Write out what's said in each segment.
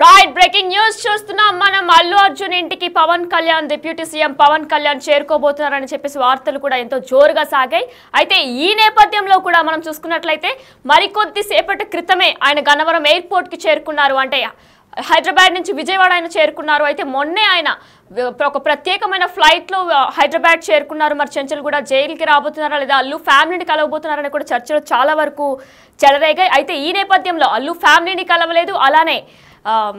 Right breaking news చూస్తున్నాం మనం అల్లు అర్జున్ ఇంటికి పవన్ కళ్యాణ్ డిప్యూటీ సీఎం పవన్ కళ్యాణ్ చేరుకోబోతున్నారని చెప్పేసి వార్తలు కూడా ఎంతో జోరుగా సాగాయి. అయితే ఈ నేపథ్యంలో కూడా మనం చూసుకున్నట్లయితే మరికొద్ది సేపటి క్రితమే ఆయన గన్నవరం ఎయిర్పోర్ట్ కి చేరుకున్నారు. అంటే హైదరాబాద్ నుంచి విజయవాడ ఆయన చేరుకున్నారు. అయితే మొన్నే ఆయన ఒక ప్రత్యేకమైన ఫ్లైట్ లో హైదరాబాద్ చేరుకున్నారు. మరి చెంచల్ కూడా జైలుకి రాబోతున్నారా లేదా అల్లు ఫ్యామిలీని కలవబోతున్నారని కూడా చర్చలు చాలా వరకు చెలరేగాయి. అయితే ఈ నేపథ్యంలో అల్లు ఫ్యామిలీని కలవలేదు, అలానే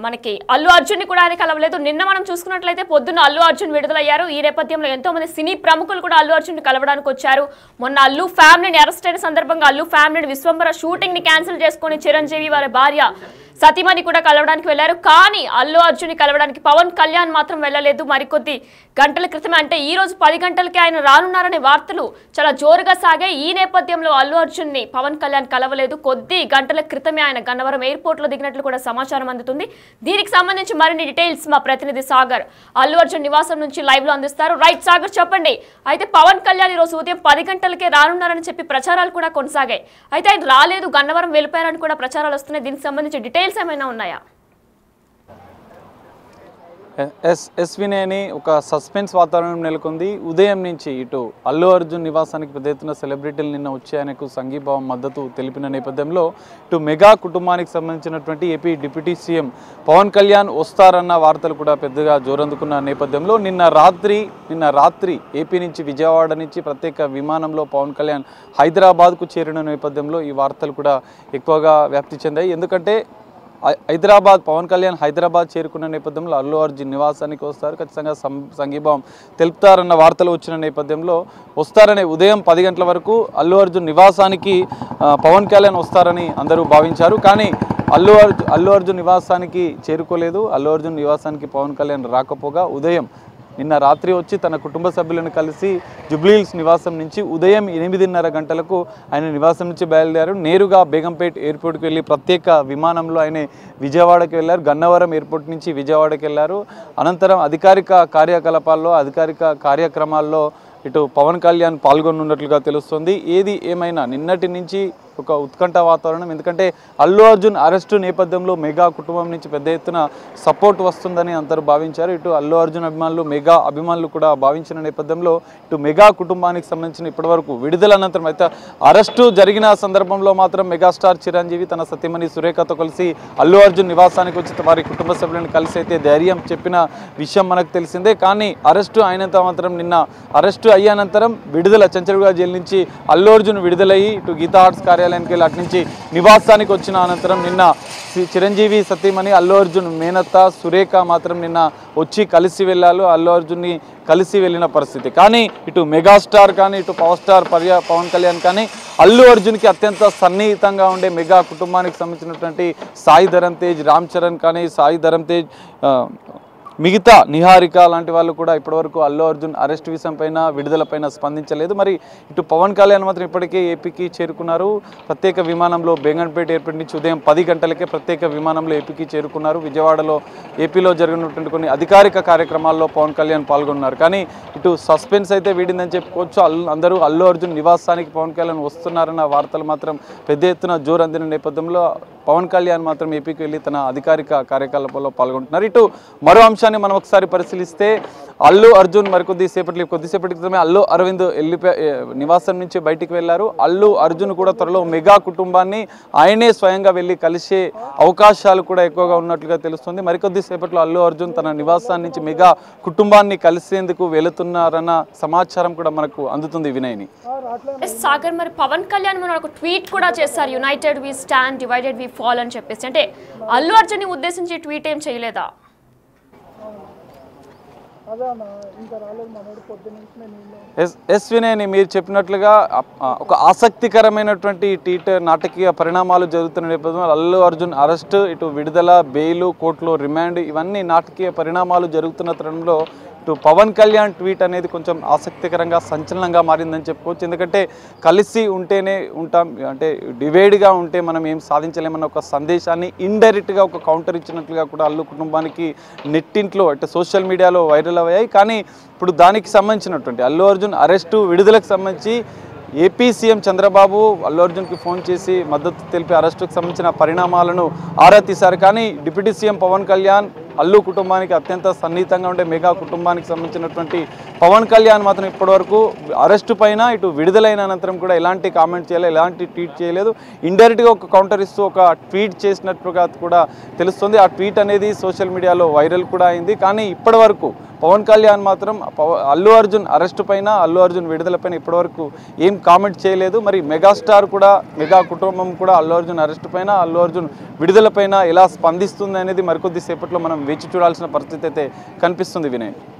మనకి అల్లు అర్జున్ ని కూడా ఆయన కలవలేదు. నిన్న మనం చూసుకున్నట్లయితే పొద్దున్న అల్లు అర్జున్ విడుదలయ్యారు. ఈ నేపథ్యంలో ఎంతో మంది సినీ ప్రముఖులు కూడా అల్లు అర్జున్ ని కలవడానికి వచ్చారు. మొన్న అల్లు ఫ్యామిలీని అరెస్ట్ అయిన సందర్భంగా అల్లు ఫ్యామిలీని విశ్వంబర షూటింగ్ ని క్యాన్సిల్ చేసుకుని చిరంజీవి వారి భార్య సతీమణి కూడా కలవడానికి వెళ్లారు. కానీ అల్లు అర్జున్ ని కలవడానికి పవన్ కళ్యాణ్ మాత్రం వెళ్ళలేదు. మరికొద్ది గంటల క్రితమే అంటే ఈ రోజు 10 గంటలకి ఆయన రానున్నారనే వార్తలు చాలా జోరుగా సాగాయి. ఈ నేపథ్యంలో అల్లు అర్జున్ ని పవన్ కళ్యాణ్ కలవలేదు. కొద్ది గంటల క్రితమే ఆయన గన్నవరం ఎయిర్పోర్ట్ లో దిగినట్లు కూడా సమాచారం అందుతుంది. దీనికి సంబంధించి మరిన్ని డీటెయిల్స్ మా ప్రతినిధి సాగర్ అల్లు అర్జున్ నివాసం నుంచి లైవ్ లో అందిస్తారు. రైట్ సాగర్, చెప్పండి. అయితే పవన్ కళ్యాణ్ ఈ రోజు ఉదయం 10 గంటలకే రానున్నారని చెప్పి ప్రచారాలు కూడా కొనసాగాయి. అయితే ఆయన రాలేదు, గన్నవరం వెళ్ళిపోయారని కూడా ప్రచారాలు వస్తున్నాయి. దీనికి సంబంధించి డీటెయిల్స్ ఏమైనా ఉన్నాయా? ఎస్వినేని ఒక సస్పెన్స్ వాతావరణం నెలకొంది. ఉదయం నుంచి ఇటు అల్లు అర్జున్ నివాసానికి పెద్ద ఎత్తున సెలబ్రిటీలు నిన్న వచ్చి ఆయనకు సంఘీభావం మద్దతు తెలిపిన నేపథ్యంలో ఇటు మెగా కుటుంబానికి సంబంధించినటువంటి AP deputy CM Pawan Kalyan వస్తారన్న వార్తలు కూడా పెద్దగా జోరందుకున్న నేపథ్యంలో నిన్న రాత్రి ఏపీ నుంచి విజయవాడ నుంచి ప్రత్యేక విమానంలో పవన్ కళ్యాణ్ హైదరాబాద్కు చేరిన నేపథ్యంలో ఈ వార్తలు కూడా ఎక్కువగా వ్యాప్తి చెందాయి. ఎందుకంటే పవన్ కళ్యాణ్ హైదరాబాద్ చేరుకున్న నేపథ్యంలో అల్లు అర్జున్ నివాసానికి వస్తారు, ఖచ్చితంగా సంఘీభావం తెలుపుతారన్న వార్తలు వచ్చిన నేపథ్యంలో వస్తారనే ఉదయం 10 గంటల వరకు అల్లు అర్జున్ నివాసానికి పవన్ కళ్యాణ్ వస్తారని అందరూ భావించారు. కానీ అల్లు అర్జున్ నివాసానికి చేరుకోలేదు. అల్లు అర్జున్ నివాసానికి పవన్ కళ్యాణ్ రాకపోగా ఉదయం నిన్న రాత్రి వచ్చి తన కుటుంబ సభ్యులను కలిసి జూబ్లీహిల్స్ నివాసం నుంచి ఉదయం 8:30 గంటలకు ఆయన నివాసం నుంచి బయలుదేరారు. నేరుగా బేగంపేట్ ఎయిర్పోర్ట్కి వెళ్ళి ప్రత్యేక విమానంలో ఆయన విజయవాడకి వెళ్ళారు. గన్నవరం ఎయిర్పోర్ట్ నుంచి విజయవాడకి వెళ్ళారు. అనంతరం అధికారిక కార్యక్రమాల్లో ఇటు పవన్ కళ్యాణ్ పాల్గొనున్నట్లుగా తెలుస్తుంది. ఏది ఏమైనా నిన్నటి నుంచి ఒక ఉత్కంఠ వాతావరణం. ఎందుకంటే అల్లు అర్జున్ అరెస్టు నేపథ్యంలో మెగా కుటుంబం నుంచి పెద్ద ఎత్తున సపోర్ట్ వస్తుందని అందరూ భావించారు. ఇటు అల్లు అర్జున్ అభిమానులు, మెగా అభిమానులు కూడా భావించిన నేపథ్యంలో ఇటు మెగా కుటుంబానికి సంబంధించిన ఇప్పటివరకు విడుదల అనంతరం అయితే అరెస్టు జరిగిన సందర్భంలో మాత్రం మెగాస్టార్ చిరంజీవి తన సతీమణి సురేఖతో కలిసి అల్లు అర్జున్ నివాసానికి వచ్చి వారి కుటుంబ సభ్యులను కలిసి అయితే ధైర్యం చెప్పిన విషయం మనకు తెలిసిందే. కానీ అరెస్టు అయినంత మాత్రం నిన్న అరెస్టు అయ్యానంతరం విడుదల చెంచల్గూడ జైలు నుంచి అల్లు అర్జున్ విడుదలయ్యి ఇటు గీతా ఆర్ట్స్ కార్యాలయానికి వెళ్ళి అటు నుంచి నివాసానికి వచ్చిన అనంతరం నిన్న చిరంజీవి సతీమణి అల్లు అర్జున్ మేనత్త సురేఖ మాత్రం నిన్న వచ్చి కలిసి వెళ్ళారు. అల్లు అర్జున్ని కలిసి వెళ్ళిన పరిస్థితి. కానీ ఇటు మెగాస్టార్ కానీ ఇటు పవర్ స్టార్ పవన్ కళ్యాణ్ కానీ అల్లు అర్జున్కి అత్యంత సన్నిహితంగా ఉండే మెగా కుటుంబానికి సంబంధించినటువంటి సాయి ధరమ్ తేజ్, రామ్ చరణ్ కానీ సాయి ధరమ్ తేజ్, మిగతా నిహారిక లాంటి వాళ్ళు కూడా ఇప్పటివరకు అల్లు అర్జున్ అరెస్ట్ విషయం పైన విడుదలపైన స్పందించలేదు. మరి ఇటు పవన్ కళ్యాణ్ మాత్రం ఇప్పటికే ఏపీకి చేరుకున్నారు. ప్రత్యేక విమానంలో బేగంపేట ఎయిర్పోర్ట్ నుంచి ఉదయం 10 గంటలకే ప్రత్యేక విమానంలో ఏపీకి చేరుకున్నారు. విజయవాడలో ఏపీలో జరిగినటువంటి కొన్ని అధికారిక కార్యక్రమాల్లో పవన్ కళ్యాణ్ పాల్గొన్నారు. కానీ ఇటు సస్పెన్స్ అయితే వీడిందని చెప్పుకోవచ్చు. అందరూ అల్లు అర్జున్ నివాసానికి పవన్ కళ్యాణ్ వస్తున్నారన్న వార్తలు మాత్రం పెద్ద ఎత్తున జోరు అందిన నేపథ్యంలో పవన్ కళ్యాణ్ మాత్రం ఏపీకి వెళ్ళి తన అధికారిక కార్యకలాపాల్లో పాల్గొంటున్నారు. ఇటు మరో అంశాన్ని మనం ఒకసారి పరిశీలిస్తే అల్లు అర్జున్ కొద్దిసేపటి క్రితమే అల్లు అరవింద్ నివాసం నుంచి బయటికి వెళ్లారు. అల్లు అర్జున్ కూడా త్వరలో మెగా కుటుంబాన్ని ఆయనే స్వయంగా వెళ్ళి కలిసే అవకాశాలు కూడా ఎక్కువగా ఉన్నట్లుగా తెలుస్తుంది. మరికొద్దిసేపట్లో అల్లు అర్జున్ తన నివాసాన్ని నుంచి మెగా కుటుంబాన్ని కలిసేందుకు వెళుతున్నారన్న సమాచారం కూడా మనకు అందుతుంది. వినయ్ని సాగర్, మరి పవన్ కళ్యాణ్ మన ఒక ట్వీట్ కూడా చేశారు, united we stand divided we fall అని చెప్పేసి. అంటే అల్లు అర్జున్ ని ఉద్దేశించి ట్వీట్ ఏం చేయలేదా? ఎస్వినేని మీరు చెప్పినట్లుగా ఒక ఆసక్తికరమైనటువంటి నాటకీయ పరిణామాలు జరుగుతున్న నేపథ్యంలో అల్లు అర్జున్ అరెస్ట్, ఇటు విడుదల, బెయిలు, కోర్టులో రిమాండ్, ఇవన్నీ నాటకీయ పరిణామాలు జరుగుతున్న తరుణంలో ఇటు పవన్ కళ్యాణ్ ట్వీట్ అనేది కొంచెం ఆసక్తికరంగా సంచలనంగా మారిందని చెప్పుకోవచ్చు. ఎందుకంటే కలిసి ఉంటేనే ఉంటాం, అంటే డివైడ్గా ఉంటే మనం ఏం సాధించలేమన్న ఒక సందేశాన్ని ఇండైరెక్ట్గా ఒక కౌంటర్ ఇచ్చినట్లుగా కూడా అల్లు కుటుంబానికి నెట్టింట్లో అంటే సోషల్ మీడియాలో వైరల్ అయ్యాయి. కానీ ఇప్పుడు దానికి సంబంధించినటువంటి అల్లు అర్జున్ అరెస్టు, విడుదలకు సంబంధించి ఏపీ సీఎం చంద్రబాబు అల్లు అర్జున్కి ఫోన్ చేసి మద్దతు తెలిపి అరెస్టుకు సంబంధించిన పరిణామాలను ఆరా తీశారు. కానీ డిప్యూటీ సీఎం పవన్ కళ్యాణ్ అల్లు కుటుంబానికి అత్యంత సన్నిహితంగా ఉండే మెగా కుటుంబానికి సంబంధించినటువంటి పవన్ కళ్యాణ్ మాత్రం ఇప్పటివరకు అరెస్టు పైన ఇటు విడుదలైన అనంతరం కూడా ఎలాంటి కామెంట్ చేయలేదు, ఎలాంటి ట్వీట్ చేయలేదు. ఇండైరెక్ట్గా ఒక కౌంటర్ ఇస్తూ ఒక ట్వీట్ చేసినట్టుగా కూడా తెలుస్తుంది. ఆ ట్వీట్ అనేది సోషల్ మీడియాలో వైరల్ కూడా అయింది. కానీ ఇప్పటివరకు పవన్ కళ్యాణ్ మాత్రం అల్లు అర్జున్ అరెస్టు పైన, అల్లు అర్జున్ విడుదల పైన ఇప్పటివరకు ఏం కామెంట్ చేయలేదు. మరి మెగాస్టార్ కూడా, మెగా కుటుంబం కూడా అల్లు అర్జున్ అరెస్టు పైన, అల్లు అర్జున్ విడుదల పైన ఎలా స్పందిస్తుంది అనేది మరికొద్ది సేపట్లో మనం వేచి చూడాల్సిన పరిస్థితి అయితే కనిపిస్తుంది. వినయ్,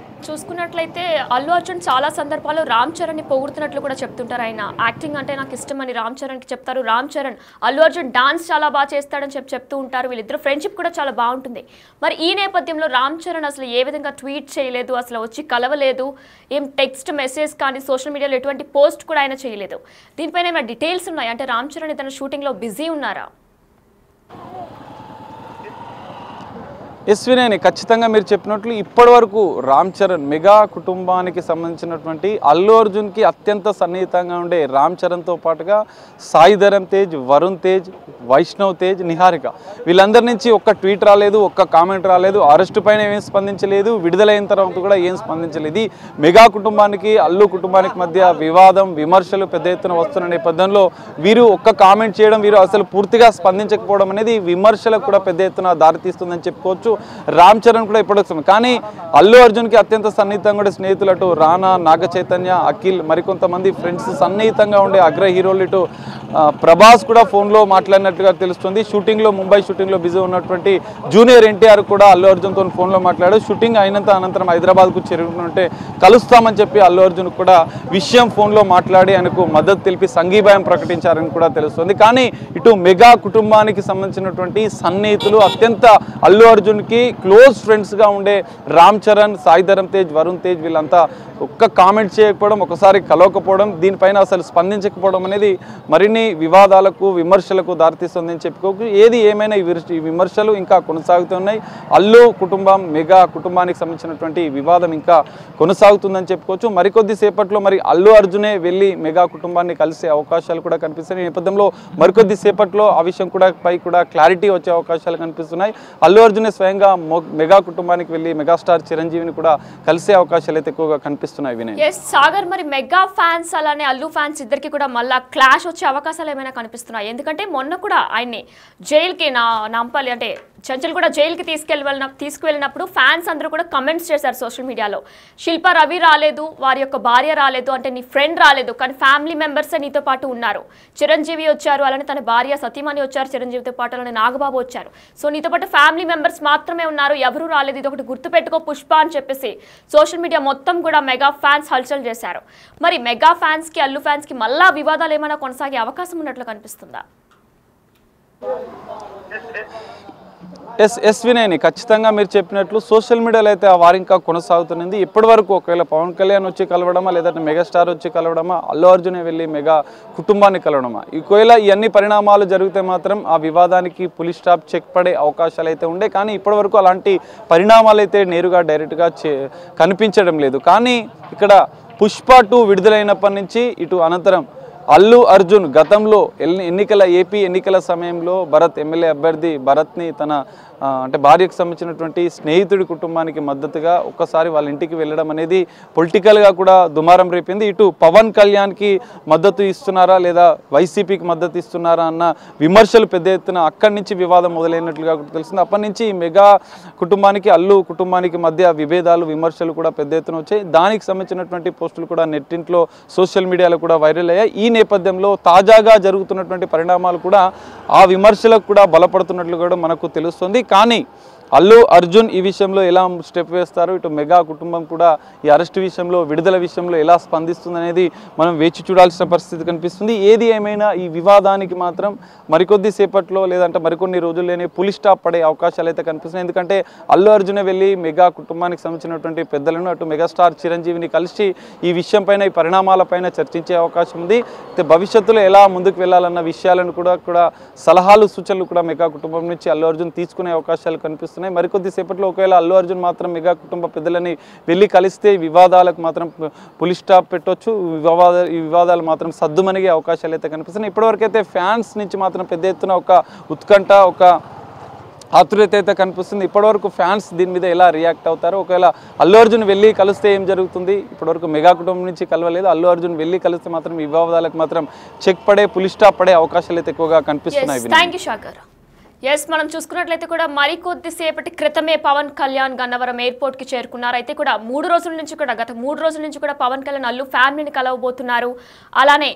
చూసుకున్నట్లయితే అల్లు అర్జున్ చాలా సందర్భాల్లో రామ్ చరణ్ని పొగుడుతున్నట్లు కూడా చెప్తుంటారు. ఆయన యాక్టింగ్ అంటే నాకు ఇష్టమని రామ్ చరణ్కి చెప్తారు. రామ్ చరణ్ అల్లు అర్జున్ డాన్స్ చాలా బాగా చేస్తాడని చెప్తూ ఉంటారు. వీళ్ళిద్దరు ఫ్రెండ్షిప్ కూడా చాలా బాగుంటుంది. మరి ఈ నేపథ్యంలో రామ్ చరణ్ అసలు ఏ విధంగా ట్వీట్ చేయలేదు, అసలు వచ్చి కలవలేదు, ఏం టెక్స్ట్ మెసేజ్ కానీ సోషల్ మీడియాలో ఎటువంటి పోస్ట్ కూడా ఆయన చేయలేదు. దీనిపైన ఏమైనా డీటెయిల్స్ ఉన్నాయి అంటే రామ్ చరణ్ తన షూటింగ్లో బిజీ ఉన్నారా? ఎస్వినేని ఖచ్చితంగా మీరు చెప్పినట్లు ఇప్పటివరకు రామ్ చరణ్ మెగా కుటుంబానికి సంబంధించినటువంటి అల్లు అర్జున్కి అత్యంత సన్నిహితంగా ఉండే రామ్ చరణ్తో పాటుగా సాయి ధరమ్ తేజ్, వరుణ్ తేజ్, వైష్ణవ్ తేజ్, నిహారిక వీళ్ళందరి నుంచి ఒక్క ట్వీట్ రాలేదు, ఒక్క కామెంట్ రాలేదు. అరెస్టు పైన ఏం స్పందించలేదు, విడుదలైన తర్వాత కూడా ఏం స్పందించలేదు. మెగా కుటుంబానికి అల్లు కుటుంబానికి మధ్య వివాదం, విమర్శలు పెద్ద ఎత్తున వస్తున్న నేపథ్యంలో వీరు ఒక్క కామెంట్ చేయడం, వీరు అసలు పూర్తిగా స్పందించకపోవడం అనేది విమర్శలకు కూడా పెద్ద ఎత్తున దారితీస్తుందని చెప్పుకోవచ్చు. రామ్ చరణ్ కూడా ఇప్పటికి, కానీ అల్లు అర్జున్కి అత్యంత సన్నిహితంగా ఉండే స్నేహితులు అటు రానా, నాగ చైతన్య, అఖిల్, మరికొంతమంది ఫ్రెండ్స్ సన్నిహితంగా ఉండే అగ్ర హీరోలు ఇటు ప్రభాస్ కూడా ఫోన్లో మాట్లాడినట్టుగా తెలుస్తుంది. షూటింగ్లో, ముంబై షూటింగ్లో బిజీ ఉన్నటువంటి జూనియర్ ఎన్టీఆర్ కూడా అల్లు అర్జున్తో ఫోన్లో మాట్లాడాడు. షూటింగ్ అయినంత అనంతరం హైదరాబాద్కు చేరుకుంటుంటే కలుస్తామని చెప్పి అల్లు అర్జున్ కూడా విషయం ఫోన్లో మాట్లాడి ఆయనకు మద్దతు తెలిపి సంఘీభాయం ప్రకటించారని కూడా తెలుస్తుంది. కానీ ఇటు మెగా కుటుంబానికి సంబంధించినటువంటి సన్నిహితులు, అత్యంత అల్లు అర్జున్కి క్లోజ్ ఫ్రెండ్స్గా ఉండే రామ్ చరణ్, సాయి ధరమ్ తేజ్, వరుణ్ తేజ్ వీళ్ళంతా ఒక్క కామెంట్ చేయకపోవడం, ఒకసారి కలవకపోవడం, దీనిపైన అసలు స్పందించకపోవడం అనేది మరిన్ని వివాదాలకు, విమర్శలకు దారితీస్తుందని చెప్పుకోవచ్చు. ఏది ఏమైనా ఈ విమర్శలు ఇంకా కొనసాగుతున్నాయి. అల్లు కుటుంబం, మెగా కుటుంబానికి సంబంధించినటువంటి వివాదం ఇంకా కొనసాగుతుందని చెప్పుకోవచ్చు. మరికొద్ది సేపట్లో మరి అల్లు అర్జునే వెళ్ళి మెగా కుటుంబాన్ని కలిసే అవకాశాలు కూడా కనిపిస్తున్నాయి. ఈ నేపథ్యంలో మరికొద్ది సేపట్లో ఆ విషయం పై కూడా క్లారిటీ వచ్చే అవకాశాలు కనిపిస్తున్నాయి. అల్లు అర్జునే స్వయంగా మెగా కుటుంబానికి వెళ్ళి మెగాస్టార్ చిరంజీవిని కూడా కలిసే అవకాశాలు అయితే ఎక్కువగా కనిపిస్తున్నాయి. సాగర్, మరి మెగా ఫ్యాన్స్ అలానే అల్లు ఫ్యాన్స్ ఇద్దరికి కూడా మళ్ళా క్లాష్ వచ్చే అవకాశాలు ఏమైనా కనిపిస్తున్నాయి? ఎందుకంటే మొన్న కూడా ఆయన్ని జైలుకి నాంపల్లి అంటే చంచల్ కూడా జైలుకి తీసుకువెళ్ళినప్పుడు ఫ్యాన్స్ అందరూ కూడా కమెంట్స్ చేశారు సోషల్ మీడియాలో. శిల్ప రవి రాలేదు, వారి యొక్క భార్య రాలేదు, అంటే నీ ఫ్రెండ్ రాలేదు, కానీ ఫ్యామిలీ మెంబర్సే నీతో పాటు ఉన్నారు. చిరంజీవి వచ్చారు, అలానే తన భార్య సతీమణి వచ్చారు చిరంజీవితో పాటు, అలానే నాగబాబు వచ్చారు. సో నీతో పాటు ఫ్యామిలీ మెంబర్స్ మాత్రమే ఉన్నారు, ఎవరు రాలేదు, ఇది ఒకటి గుర్తుపెట్టుకో పుష్ప అని చెప్పేసి సోషల్ మీడియా మొత్తం కూడా మెగా ఫ్యాన్స్ హల్చల్ చేశారు. మరి మెగా ఫ్యాన్స్ కి, అల్లు ఫ్యాన్స్ కి మళ్ళా వివాదాలు ఏమైనా కొనసాగే అవకాశం ఉన్నట్లు కనిపిస్తుందా? ఎస్ వినయ్, ఖచ్చితంగా మీరు చెప్పినట్లు సోషల్ మీడియాలో అయితే ఆ వారు ఇంకా కొనసాగుతున్నది. ఇప్పటి వరకు ఒకవేళ పవన్ కళ్యాణ్ వచ్చి కలవడమా, లేదంటే మెగాస్టార్ వచ్చి కలవడమా, అల్లు అర్జునే వెళ్ళి మెగా కుటుంబాన్ని కలవడమా, ఒకవేళ ఈ అన్ని పరిణామాలు జరిగితే మాత్రం ఆ వివాదానికి పులి స్టాప్ చెక్ పడే అవకాశాలు అయితే ఉండే. కానీ ఇప్పటి వరకు అలాంటి పరిణామాలు అయితే నేరుగా డైరెక్ట్గా కనిపించడం లేదు. కానీ ఇక్కడ పుష్ప 2 విడుదలైనప్పటి నుంచి ఇటు అనంతరం అల్లు అర్జున్ గతంలో ఏపీ ఎన్నికల సమయంలో భరత్ ఎమ్మెల్యే అభ్యర్థి భరత్ని తన అంటే భార్యకు సంబంధించినటువంటి స్నేహితుడి కుటుంబానికి మద్దతుగా ఒక్కసారి వాళ్ళ ఇంటికి వెళ్ళడం అనేది పొలిటికల్గా కూడా దుమారం రేపింది. ఇటు పవన్ కళ్యాణ్కి మద్దతు ఇస్తున్నారా లేదా వైసీపీకి మద్దతు ఇస్తున్నారా అన్న విమర్శలు పెద్ద ఎత్తున అక్కడి నుంచి వివాదం మొదలైనట్లుగా తెలిసింది. అప్పటి నుంచి మెగా కుటుంబానికి, అల్లు కుటుంబానికి మధ్య విభేదాలు, విమర్శలు కూడా పెద్ద ఎత్తున వచ్చాయి. దానికి సంబంధించినటువంటి పోస్టులు కూడా నెట్టింట్లో, సోషల్ మీడియాలో కూడా వైరల్ అయ్యాయి. ఈ నేపథ్యంలో తాజాగా జరుగుతున్నటువంటి పరిణామాలు కూడా ఆ విమర్శలకు కూడా బలపడుతున్నట్లు కూడా మనకు తెలుస్తుంది. కానీ అల్లు అర్జున్ ఈ విషయంలో ఎలా స్టెప్ వేస్తారు, ఇటు మెగా కుటుంబం కూడా ఈ అరెస్ట్ విషయంలో, విడుదల విషయంలో ఎలా స్పందిస్తుంది అనేది మనం వేచి చూడాల్సిన పరిస్థితి కనిపిస్తుంది. ఏది ఏమైనా ఈ వివాదానికి మాత్రం మరికొద్ది సేపట్లో లేదంటే మరికొన్ని రోజుల్లోనే పులి స్టాప్ పడే అవకాశాలు అయితే కనిపిస్తున్నాయి. ఎందుకంటే అల్లు అర్జునే వెళ్ళి మెగా కుటుంబానికి సంబంధించినటువంటి పెద్దలను, అటు మెగాస్టార్ చిరంజీవిని కలిసి ఈ విషయం పైన, ఈ పరిణామాలపైన చర్చించే అవకాశం ఉంది. అయితే భవిష్యత్తులో ఎలా ముందుకు వెళ్ళాలన్న విషయాలను కూడా సలహాలు, సూచనలు కూడా మెగా కుటుంబం నుంచి అల్లు అర్జున్ తీసుకునే అవకాశాలు కనిపిస్తున్నాయి. కనిపిస్తున్నాయి. మరికొద్ది సేపట్లో ఒకవేళ అల్లు అర్జున్ మాత్రం మెగా కుటుంబ పెద్దలని వెళ్ళి కలిస్తే వివాదాలకు మాత్రం పులి స్టాప్ పెట్టవచ్చు. ఈ వివాదాలు మాత్రం సద్దుమణిగే అవకాశాలు అయితే కనిపిస్తున్నాయి. ఇప్పటివరకు అయితే ఫ్యాన్స్ నుంచి మాత్రం పెద్ద ఎత్తున ఒక ఉత్కంఠ, ఒక ఆతురత అయితే కనిపిస్తుంది. ఇప్పటివరకు ఫ్యాన్స్ దీని మీద ఎలా రియాక్ట్ అవుతారో, ఒకవేళ అల్లు అర్జున్ వెళ్ళి కలిస్తే ఏం జరుగుతుంది, ఇప్పటివరకు మెగా కుటుంబం నుంచి కలవలేదు, అల్లు అర్జున్ వెళ్ళి కలిస్తే మాత్రం ఈ వివాదాలకు మాత్రం చెక్ పడే, పులి స్టాప్ పడే అవకాశాలు అయితే ఎక్కువగా కనిపిస్తున్నాయి. మనం చూసుకున్నట్లయితే కూడా మరికొద్ది సేపటి క్రితమే పవన్ కళ్యాణ్ గన్నవరం ఎయిర్పోర్ట్ కి చేరుకున్నారు. అయితే కూడా గత 3 రోజుల నుంచి కూడా పవన్ కళ్యాణ్ అల్లు ఫ్యామిలీని కలవబోతున్నారు, అలానే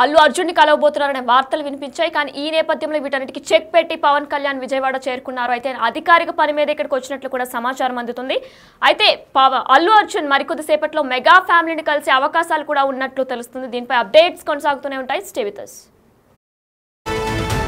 అల్లు అర్జున్ ని కలవబోతున్నారు అనే వార్తలు వినిపించాయి. కానీ ఈ నేపథ్యంలో వీటన్నిటికి చెక్ పెట్టి పవన్ కళ్యాణ్ విజయవాడ చేరుకున్నారు. అయితే అధికారిక పని మీద ఇక్కడికి వచ్చినట్లు కూడా సమాచారం అందుతుంది. అయితే అల్లు అర్జున్ మరికొద్ది సేపట్లో మెగా ఫ్యామిలీని కలిసే అవకాశాలు కూడా ఉన్నట్లు తెలుస్తుంది. దీనిపై అప్డేట్స్ కొనసాగుతూనే ఉంటాయి. Stay with us.